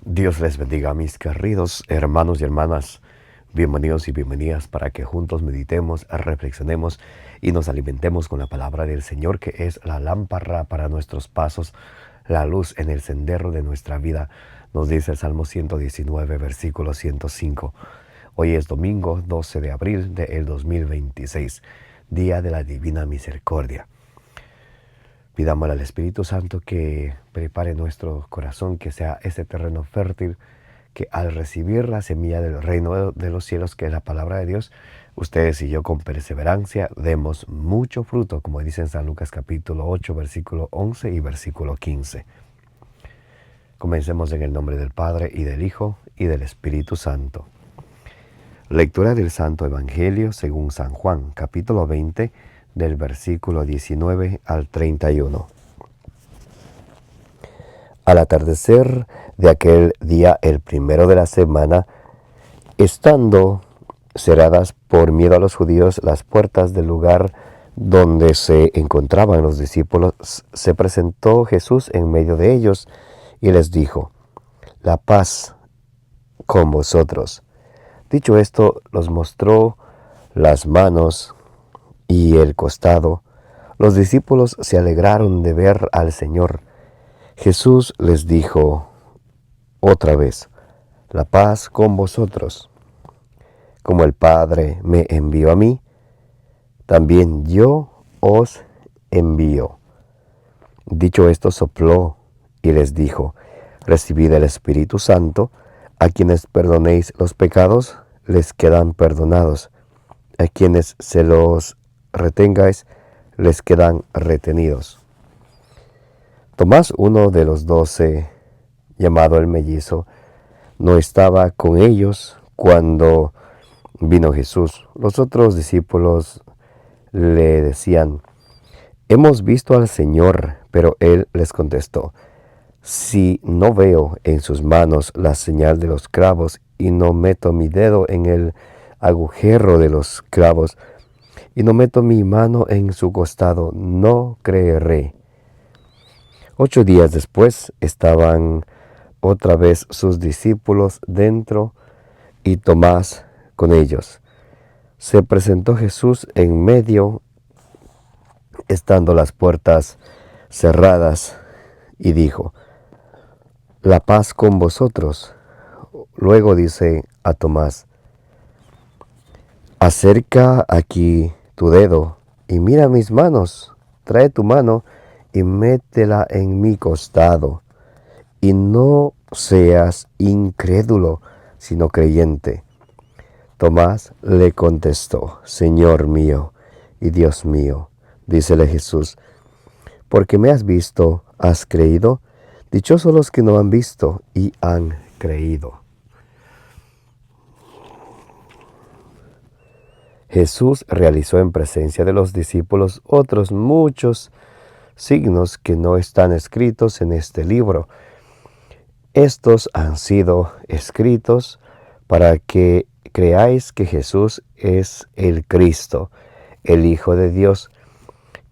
Dios les bendiga, mis queridos hermanos y hermanas. Bienvenidos y bienvenidas para que juntos meditemos, reflexionemos y nos alimentemos con la palabra del Señor, que es la lámpara para nuestros pasos, la luz en el sendero de nuestra vida. Nos dice el Salmo 119, versículo 105. Hoy es domingo 12 de abril del 2026, Día de la Divina Misericordia. Pidámosle al Espíritu Santo que prepare nuestro corazón, que sea ese terreno fértil, que al recibir la semilla del reino de los cielos, que es la palabra de Dios, ustedes y yo con perseverancia demos mucho fruto, como dice en San Lucas capítulo 8, versículo 11 y versículo 15. Comencemos en el nombre del Padre, y del Hijo, y del Espíritu Santo. Lectura del Santo Evangelio según San Juan, capítulo 20, del versículo 19 al 31. Al atardecer de aquel día, el primero de la semana, estando cerradas por miedo a los judíos las puertas del lugar donde se encontraban los discípulos, se presentó Jesús en medio de ellos y les dijo: «La paz con vosotros». Dicho esto, los mostró las manos y el costado. Los discípulos se alegraron de ver al Señor. Jesús les dijo otra vez: «La paz con vosotros. Como el Padre me envió a mí, también yo os envío». Dicho esto, sopló y les dijo: «Recibid el Espíritu Santo. A quienes perdonéis los pecados, les quedan perdonados. A quienes se los retengáis, les quedan retenidos». Tomás, uno de los 12, llamado el mellizo, no estaba con ellos cuando vino Jesús. Los otros discípulos le decían: «Hemos visto al Señor». Pero él les contestó: «Si no veo en sus manos la señal de los clavos, y no meto mi dedo en el agujero de los clavos, y no meto mi mano en su costado, no creeré». 8 días después estaban otra vez sus discípulos dentro y Tomás con ellos. Se presentó Jesús en medio, estando las puertas cerradas, y dijo: «La paz con vosotros». Luego dice a Tomás: «Acerca aquí tu dedo y mira mis manos. Trae tu mano y métela en mi costado, y no seas incrédulo, sino creyente». Tomás le contestó: «Señor mío y Dios mío». Dícele Jesús: «Porque me has visto, has creído. Dichosos los que no han visto y han creído». Jesús realizó en presencia de los discípulos otros muchos signos que no están escritos en este libro. Estos han sido escritos para que creáis que Jesús es el Cristo, el Hijo de Dios,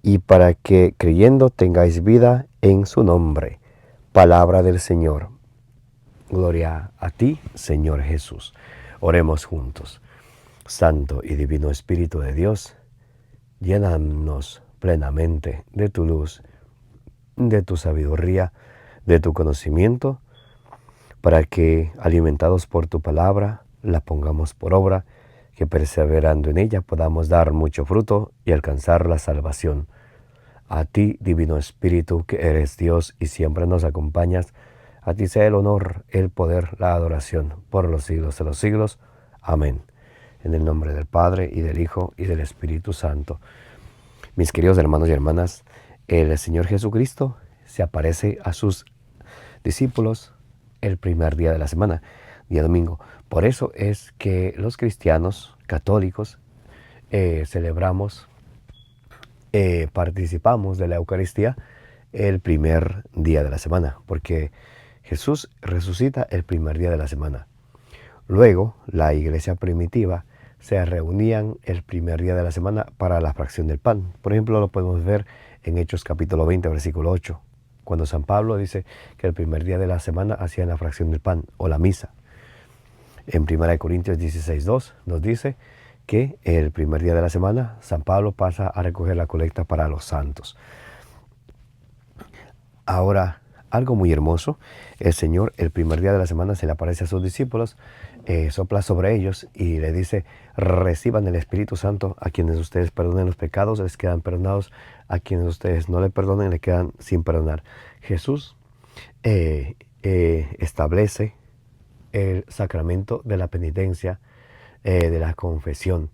y para que creyendo tengáis vida en su nombre. Palabra del Señor. Gloria a ti, Señor Jesús. Oremos juntos. Santo y Divino Espíritu de Dios, llénanos plenamente de tu luz, de tu sabiduría, de tu conocimiento, para que, alimentados por tu palabra, la pongamos por obra, que perseverando en ella podamos dar mucho fruto y alcanzar la salvación. A ti, Divino Espíritu, que eres Dios y siempre nos acompañas, a ti sea el honor, el poder, la adoración, por los siglos de los siglos. Amén. En el nombre del Padre, y del Hijo, y del Espíritu Santo. Mis queridos hermanos y hermanas, el Señor Jesucristo se aparece a sus discípulos el primer día de la semana, día domingo. Por eso es que los cristianos católicos celebramos, participamos de la Eucaristía el primer día de la semana, porque Jesús resucita el primer día de la semana. Luego, la iglesia primitiva se reunían el primer día de la semana para la fracción del pan. Por ejemplo, lo podemos ver en Hechos capítulo 20, versículo 8. cuando San Pablo dice que el primer día de la semana hacían la fracción del pan o la misa. En 1 Corintios 16:2 nos dice que el primer día de la semana San Pablo pasa a recoger la colecta para los santos. Ahora, algo muy hermoso, el Señor el primer día de la semana se le aparece a sus discípulos, sopla sobre ellos y le dice: reciban el Espíritu Santo. A quienes ustedes perdonen los pecados les quedan perdonados, a quienes ustedes no le perdonen le quedan sin perdonar. Jesús establece el sacramento de la penitencia, de la confesión.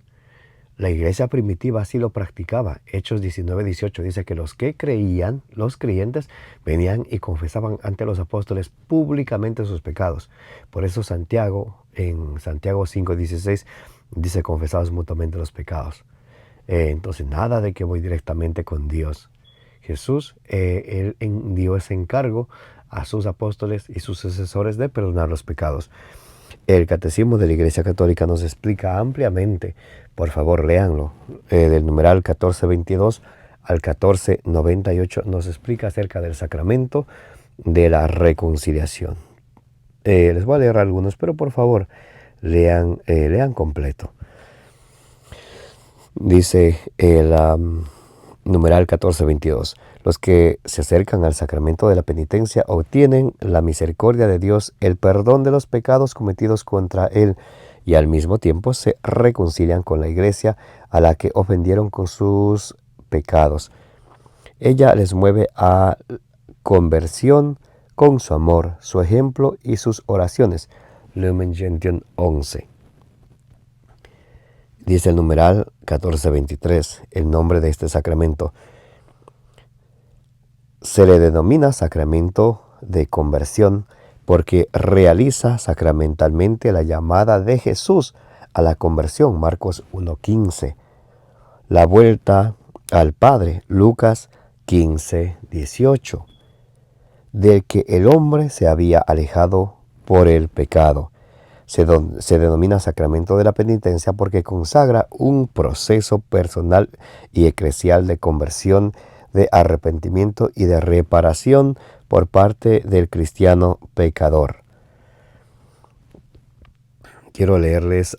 La iglesia primitiva así lo practicaba. Hechos 19:18 dice que los que creían, los creyentes, venían y confesaban ante los apóstoles públicamente sus pecados. Por eso Santiago, en Santiago 5:16, dice: confesados mutuamente los pecados. Entonces nada de que voy directamente con Dios. Jesús, él dio ese encargo a sus apóstoles y sus sucesores de perdonar los pecados. El Catecismo de la Iglesia Católica nos explica ampliamente, por favor léanlo, del numeral 1422 al 1498 nos explica acerca del sacramento de la reconciliación. Les voy a leer algunos, pero por favor lean completo. Dice el numeral 1422. Los que se acercan al sacramento de la penitencia obtienen la misericordia de Dios, el perdón de los pecados cometidos contra Él, y al mismo tiempo se reconcilian con la Iglesia a la que ofendieron con sus pecados. Ella les mueve a conversión con su amor, su ejemplo y sus oraciones. Lumen Gentium 11. Dice el numeral 1423, el nombre de este sacramento. Se le denomina sacramento de conversión porque realiza sacramentalmente la llamada de Jesús a la conversión, Marcos 1:15. La vuelta al Padre, Lucas 15:18, del que el hombre se había alejado por el pecado. Se denomina sacramento de la penitencia porque consagra un proceso personal y eclesial de conversión, de arrepentimiento y de reparación por parte del cristiano pecador. Quiero leerles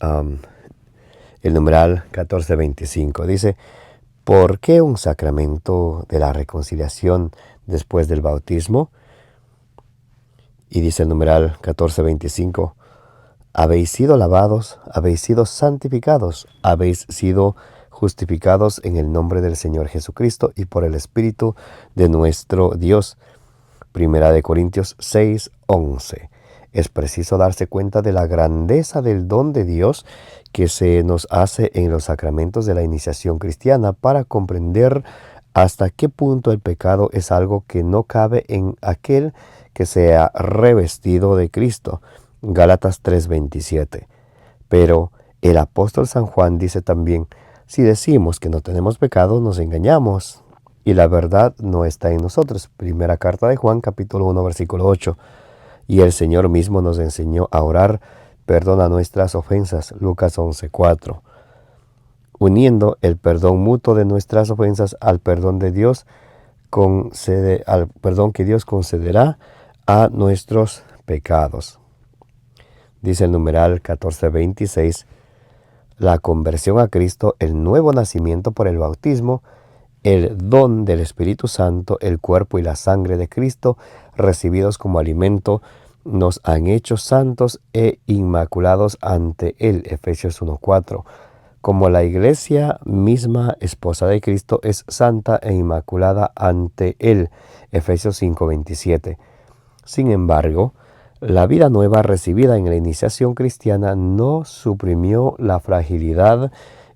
el numeral 1425. Dice: ¿por qué un sacramento de la reconciliación después del bautismo? Y dice el numeral 1425: habéis sido lavados, habéis sido santificados, habéis sido justificados en el nombre del Señor Jesucristo y por el Espíritu de nuestro Dios. 1 Corintios 6:11. Es preciso darse cuenta de la grandeza del don de Dios que se nos hace en los sacramentos de la iniciación cristiana para comprender hasta qué punto el pecado es algo que no cabe en aquel que se ha revestido de Cristo. Gálatas 3:27. Pero el apóstol San Juan dice también: si decimos que no tenemos pecado, nos engañamos y la verdad no está en nosotros. Primera carta de Juan, capítulo 1, versículo 8. Y el Señor mismo nos enseñó a orar: perdona nuestras ofensas, Lucas 11:4. Uniendo el perdón mutuo de nuestras ofensas al perdón de Dios, al perdón que Dios concederá a nuestros pecados. Dice el numeral 1426, la conversión a Cristo, el nuevo nacimiento por el bautismo, el don del Espíritu Santo, el cuerpo y la sangre de Cristo, recibidos como alimento, nos han hecho santos e inmaculados ante Él. Efesios 1:4. Como la Iglesia misma, esposa de Cristo, es santa e inmaculada ante Él. Efesios 5:27. Sin embargo, la vida nueva recibida en la iniciación cristiana no suprimió la fragilidad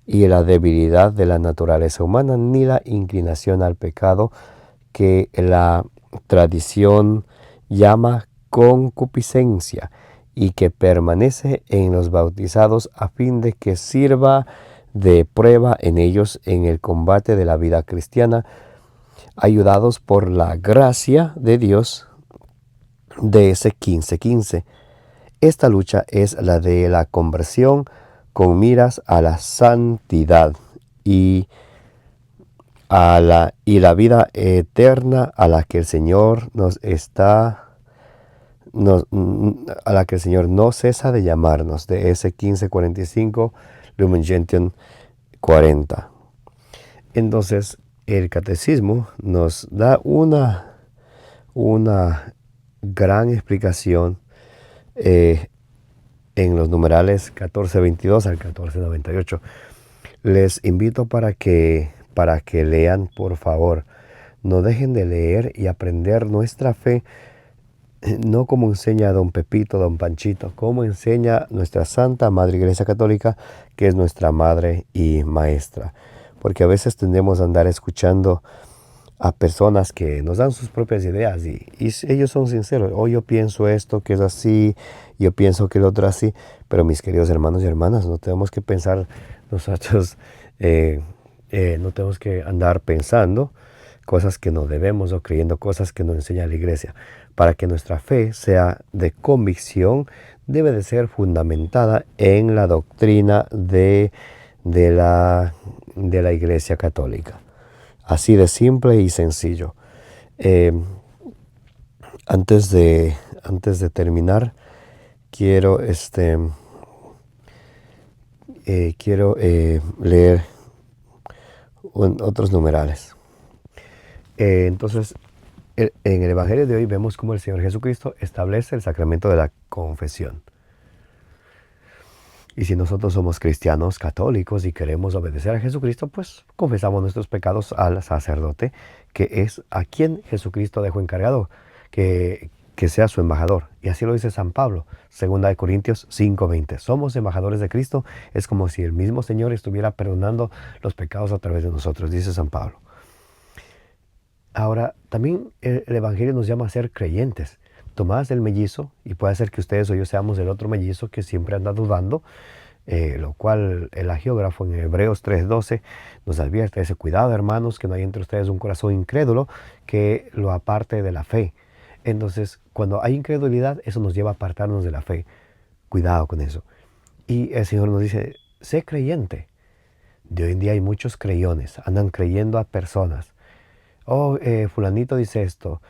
y la debilidad de la naturaleza humana ni la inclinación al pecado que la tradición llama concupiscencia y que permanece en los bautizados a fin de que sirva de prueba en ellos en el combate de la vida cristiana, ayudados por la gracia de Dios. De ese 15:15. Esta lucha es la de la conversión con miras a la santidad y y la vida eterna a la que el Señor a la que el Señor no cesa de llamarnos, de ese 1545, Lumen Gentium 40. Entonces, el catecismo nos da una gran explicación en los numerales 1422 al 1498. Les invito para que lean, por favor. No dejen de leer y aprender nuestra fe, no como enseña don Pepito, don Panchito, como enseña nuestra Santa Madre Iglesia Católica, que es nuestra madre y maestra. Porque a veces tendemos a andar escuchando a personas que nos dan sus propias ideas y ellos son sinceros. Yo pienso esto que es así, yo pienso que el otro así. Pero mis queridos hermanos y hermanas, no tenemos que pensar nosotros, no tenemos que andar pensando cosas que no debemos o creyendo cosas que nos enseña la Iglesia. Para que nuestra fe sea de convicción, debe de ser fundamentada en la doctrina de la Iglesia Católica. Así de simple y sencillo. Antes de terminar, quiero leer otros numerales. Entonces, en el Evangelio de hoy vemos cómo el Señor Jesucristo establece el sacramento de la confesión. Y si nosotros somos cristianos católicos y queremos obedecer a Jesucristo, pues confesamos nuestros pecados al sacerdote, que es a quien Jesucristo dejó encargado que sea su embajador. Y así lo dice San Pablo, 2 Corintios 5:20. Somos embajadores de Cristo, es como si el mismo Señor estuviera perdonando los pecados a través de nosotros, dice San Pablo. Ahora, también el Evangelio nos llama a ser creyentes. Tomás el mellizo, y puede ser que ustedes o yo seamos el otro mellizo que siempre anda dudando, lo cual el agiógrafo en Hebreos 3:12 nos advierte ese cuidado, hermanos, que no hay entre ustedes un corazón incrédulo que lo aparte de la fe. Entonces, cuando hay incredulidad, eso nos lleva a apartarnos de la fe. Cuidado con eso. Y el Señor nos dice, sé creyente. De hoy en día hay muchos creyones, andan creyendo a personas. Fulanito dice esto,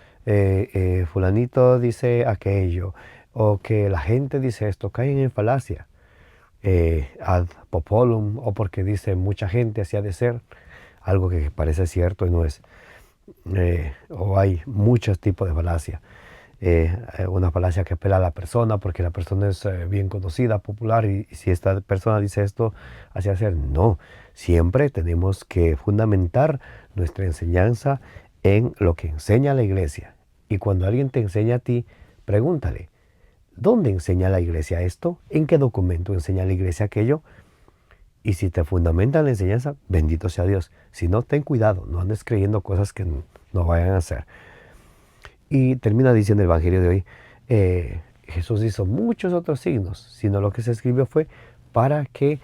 fulanito dice aquello, o que la gente dice esto, caen en falacia. Ad popolum, o porque dice mucha gente así ha de ser, algo que parece cierto y no es. O hay muchos tipos de falacia. Una falacia que apela a la persona porque la persona es bien conocida, popular, y si esta persona dice esto, así hacer. No, siempre tenemos que fundamentar nuestra enseñanza en lo que enseña la Iglesia. Y cuando alguien te enseña a ti, pregúntale, ¿dónde enseña la Iglesia esto? ¿En qué documento enseña la Iglesia aquello? Y si te fundamentan la enseñanza, bendito sea Dios. Si no, ten cuidado, no andes creyendo cosas que no vayan a hacer. Y termina diciendo el Evangelio de hoy, Jesús hizo muchos otros signos, sino lo que se escribió fue para que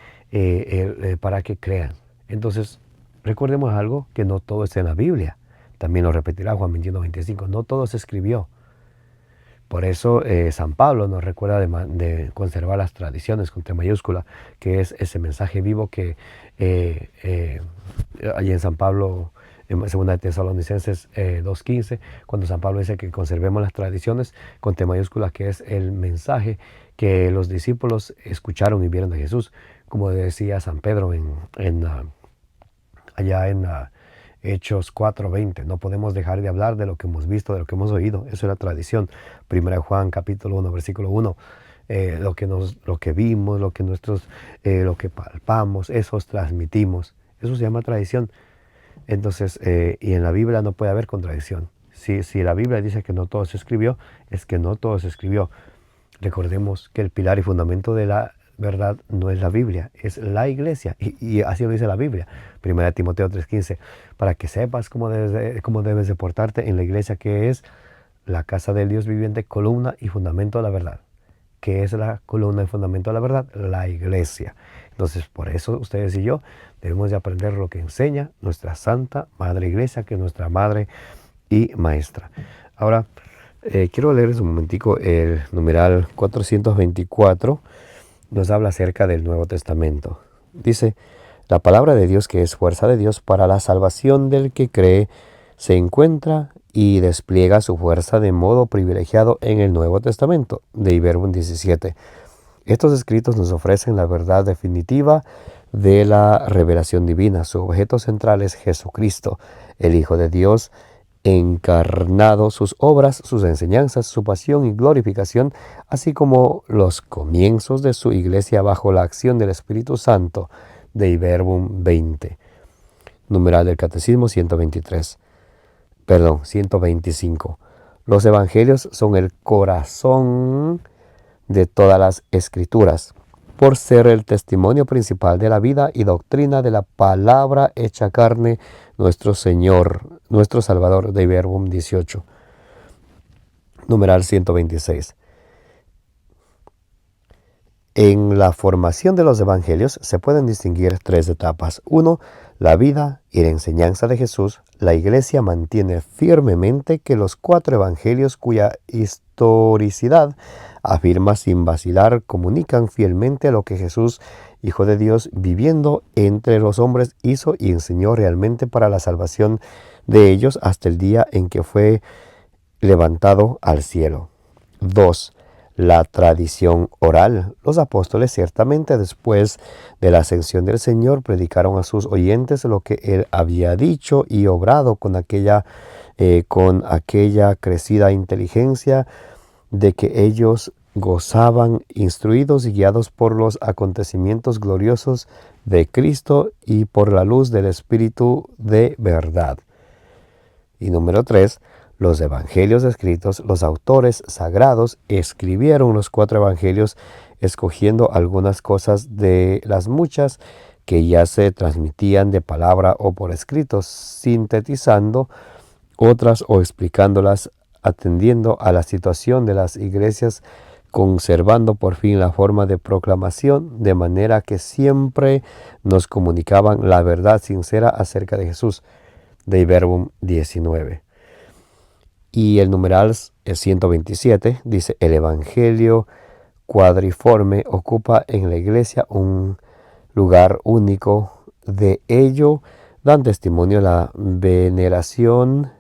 crean. Entonces, recordemos algo, que no todo está en la Biblia. También lo repetirá Juan 21:25, no todo se escribió. Por eso San Pablo nos recuerda de conservar las tradiciones con T mayúscula, que es ese mensaje vivo que allí en San Pablo, en 2 de Tesalonicenses 2:15, cuando San Pablo dice que conservemos las tradiciones con T mayúscula, que es el mensaje que los discípulos escucharon y vieron de Jesús, como decía San Pedro allá en Hechos 4:20, no podemos dejar de hablar de lo que hemos visto, de lo que hemos oído. Eso es la tradición. 1 Juan capítulo 1, versículo 1. Lo que vimos, lo que palpamos, eso transmitimos. Eso se llama tradición. Entonces, y en la Biblia no puede haber contradicción. Si la Biblia dice que no todo se escribió, es que no todo se escribió. Recordemos que el pilar y fundamento de la verdad no es la Biblia, es la Iglesia, y así lo dice la Biblia. 1 Timoteo 3:15, para que sepas cómo debes de portarte en la Iglesia, que es la casa del Dios viviente, columna y fundamento de la verdad. ¿Qué es la columna y fundamento de la verdad? La Iglesia. Entonces, por eso ustedes y yo debemos de aprender lo que enseña nuestra Santa Madre Iglesia, que es nuestra Madre y Maestra. Ahora, quiero leerles un momentico el numeral 424. Nos habla acerca del Nuevo Testamento. Dice, La palabra de Dios, que es fuerza de Dios para la salvación del que cree, se encuentra y despliega su fuerza de modo privilegiado en el Nuevo Testamento, de Verbum 17. Estos escritos nos ofrecen la verdad definitiva de la revelación divina. Su objeto central es Jesucristo, el Hijo de Dios encarnado, sus obras, sus enseñanzas, su pasión y glorificación, así como los comienzos de su iglesia bajo la acción del Espíritu Santo, de Verbum 20. Numeral del Catecismo 125. Los evangelios son el corazón de todas las escrituras, por ser el testimonio principal de la vida y doctrina de la palabra hecha carne, nuestro Señor, nuestro Salvador, de Verbum 18. Numeral 126. En la formación de los evangelios se pueden distinguir tres etapas. 1. La vida y la enseñanza de Jesús. La Iglesia mantiene firmemente que los 4 evangelios, cuya historicidad afirma sin vacilar, comunican fielmente lo que Jesús, Hijo de Dios, viviendo entre los hombres, hizo y enseñó realmente para la salvación de ellos hasta el día en que fue levantado al cielo. 2. La tradición oral. Los apóstoles ciertamente después de la ascensión del Señor predicaron a sus oyentes lo que Él había dicho y obrado con aquella crecida inteligencia de que ellos gozaban, instruidos y guiados por los acontecimientos gloriosos de Cristo y por la luz del Espíritu de verdad. Y número 3. Los evangelios escritos. Los autores sagrados escribieron los 4 evangelios escogiendo algunas cosas de las muchas que ya se transmitían de palabra o por escrito, sintetizando otras o explicándolas, atendiendo a la situación de las iglesias, conservando por fin la forma de proclamación, de manera que siempre nos comunicaban la verdad sincera acerca de Jesús, de Verbum 19. Y el numeral 127 dice: el Evangelio cuadriforme ocupa en la iglesia un lugar único. De ello dan testimonio la veneración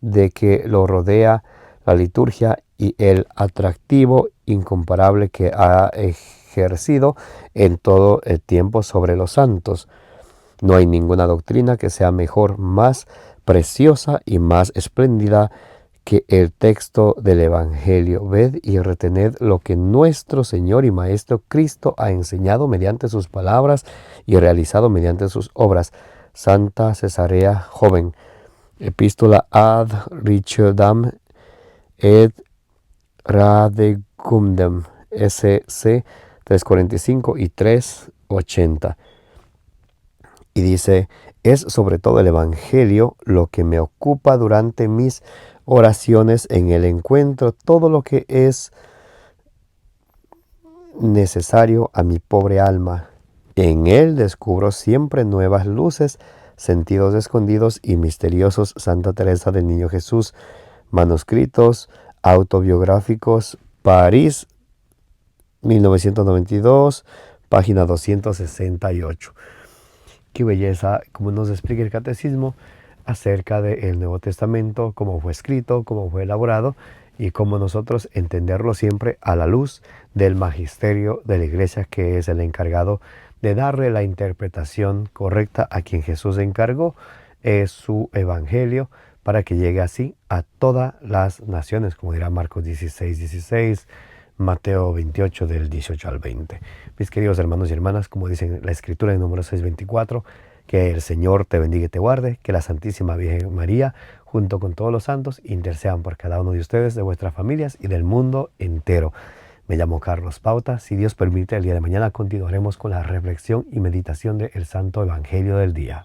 de que lo rodea, la liturgia y el atractivo incomparable que ha ejercido en todo el tiempo sobre los santos. No hay ninguna doctrina que sea mejor, más preciosa y más espléndida que el texto del Evangelio. Ved y retened lo que nuestro Señor y Maestro Cristo ha enseñado mediante sus palabras y realizado mediante sus obras. Santa Cesarea Joven. Epístola ad Richardam et Radegundem, SC 345 y 380. Y dice: es sobre todo el Evangelio lo que me ocupa durante mis oraciones en el encuentro, todo lo que es necesario a mi pobre alma. En él descubro siempre nuevas luces, sentidos escondidos y misteriosos. Santa Teresa del Niño Jesús. Manuscritos autobiográficos, París, 1992, página 268. Qué belleza, como nos explica el Catecismo acerca del Nuevo Testamento, cómo fue escrito, cómo fue elaborado y cómo nosotros entenderlo siempre a la luz del magisterio de la Iglesia, que es el encargado de darle la interpretación correcta a quien Jesús encargó su Evangelio, para que llegue así a todas las naciones, como dirá Marcos 16:16, Mateo 28 del 18 al 20. Mis queridos hermanos y hermanas, como dice la Escritura en Números 6:24, que el Señor te bendiga y te guarde, que la Santísima Virgen María, junto con todos los santos, intercedan por cada uno de ustedes, de vuestras familias y del mundo entero. Me llamo Carlos Pauta. Si Dios permite, el día de mañana continuaremos con la reflexión y meditación del Santo Evangelio del día.